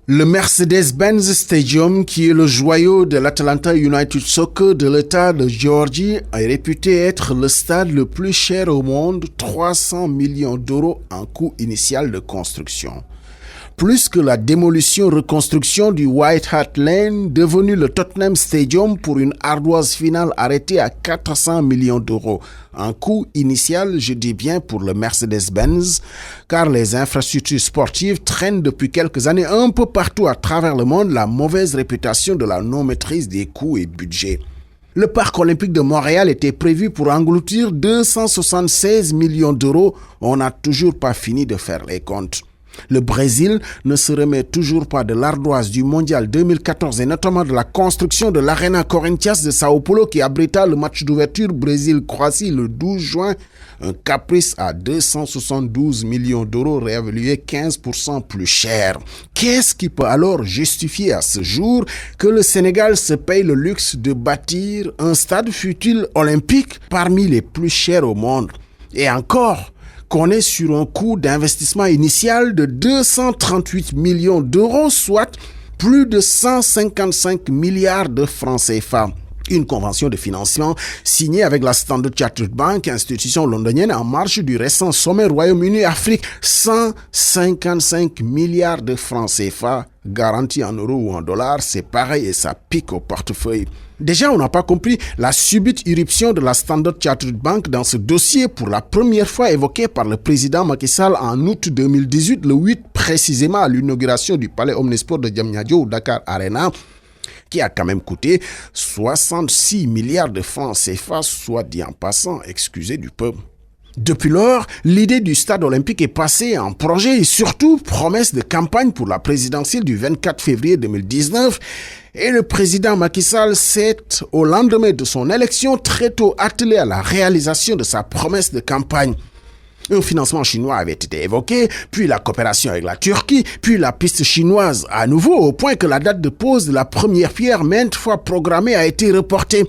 Le Mercedes-Benz Stadium, qui est le joyau de l'Atlanta United Soccer de l'État de Géorgie, est réputé être le stade le plus cher au monde, 300 millions d'euros en coût initial de construction. Plus que la démolition-reconstruction du White Hart Lane, devenu le Tottenham Stadium pour une ardoise finale arrêtée à 400 millions d'euros. Un coût initial, je dis bien, pour le Mercedes-Benz, car les infrastructures sportives traînent depuis quelques années un peu partout à travers le monde la mauvaise réputation de la non-maîtrise des coûts et budgets. Le parc olympique de Montréal était prévu pour engloutir 276 millions d'euros. On n'a toujours pas fini de faire les comptes. Le Brésil ne se remet toujours pas de l'ardoise du mondial 2014 et notamment de la construction de l'Arena Corinthians de Sao Paulo qui abrita le match d'ouverture Brésil-Croatie le 12 juin. Un caprice à 272 millions d'euros réévalué 15% plus cher. Qu'est-ce qui peut alors justifier à ce jour que le Sénégal se paye le luxe de bâtir un stade fut-il olympique parmi les plus chers au monde? Et encore, qu'on est sur un coût d'investissement initial de 238 millions d'euros, soit plus de 155 milliards de francs CFA. Une convention de financement signée avec la Standard Chartered Bank, institution londonienne en marge du récent sommet Royaume-Uni-Afrique. 155 milliards de francs CFA, garantis en euros ou en dollars, c'est pareil et ça pique au portefeuille. Déjà, on n'a pas compris la subite irruption de la Standard Chartered Bank dans ce dossier pour la première fois évoqué par le président Macky Sall en août 2018, le 8 précisément à l'inauguration du palais Omnisport de Diamniadio au Dakar Arena, qui a quand même coûté 66 milliards de francs CFA, soit dit en passant, excusez du peu. Depuis lors, l'idée du stade olympique est passée en projet et surtout promesse de campagne pour la présidentielle du 24 février 2019. Et le président Macky Sall s'est, au lendemain de son élection, très tôt attelé à la réalisation de sa promesse de campagne. Un financement chinois avait été évoqué, puis la coopération avec la Turquie, puis la piste chinoise à nouveau, au point que la date de pose de la première pierre, maintes fois programmée, a été reportée.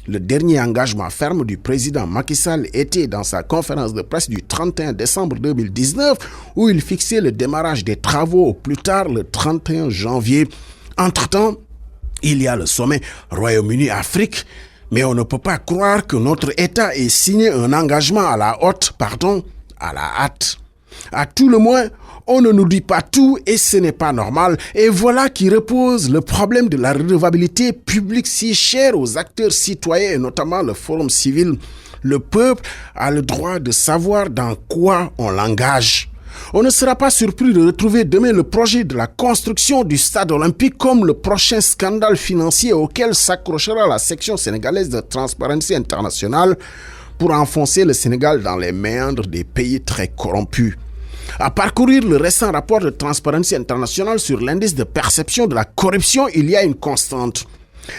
Le dernier engagement ferme du président Macky Sall était dans sa conférence de presse du 31 décembre 2019, où il fixait le démarrage des travaux au plus tard le 31 janvier. Entre-temps, il y a le sommet Royaume-Uni-Afrique, mais on ne peut pas croire que notre État ait signé un engagement à la hâte. À tout le moins, on ne nous dit pas tout et ce n'est pas normal. Et voilà qui repose le problème de la redevabilité publique si chère aux acteurs citoyens et notamment le Forum civil. Le peuple a le droit de savoir dans quoi on l'engage. On ne sera pas surpris de retrouver demain le projet de la construction du stade olympique comme le prochain scandale financier auquel s'accrochera la section sénégalaise de Transparency International pour enfoncer le Sénégal dans les méandres des pays très corrompus. À parcourir le récent rapport de Transparency International sur l'indice de perception de la corruption, il y a une constante.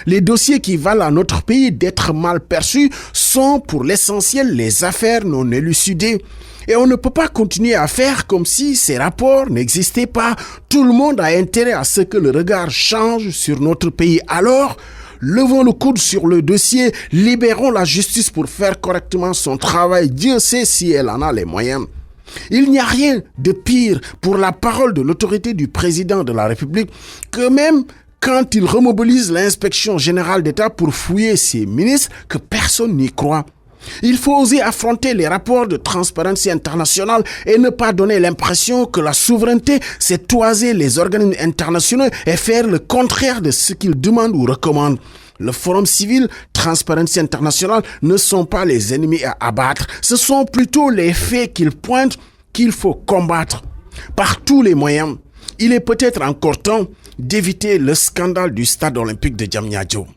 Les dossiers qui valent à notre pays d'être mal perçus sont pour l'essentiel les affaires non élucidées. Et on ne peut pas continuer à faire comme si ces rapports n'existaient pas. Tout le monde a intérêt à ce que le regard change sur notre pays. Alors, levons le coude sur le dossier, libérons la justice pour faire correctement son travail. Dieu sait si elle en a les moyens. Il n'y a rien de pire pour la parole de l'autorité du président de la République que même quand il remobilise l'inspection générale d'État pour fouiller ses ministres, que personne n'y croit. Il faut oser affronter les rapports de Transparency International et ne pas donner l'impression que la souveraineté, c'est toiser les organismes internationaux et faire le contraire de ce qu'ils demandent ou recommandent. Le Forum civil, Transparency International ne sont pas les ennemis à abattre. Ce sont plutôt les faits qu'ils pointent qu'il faut combattre par tous les moyens. Il est peut-être encore temps d'éviter le scandale du stade olympique de Diamniadio.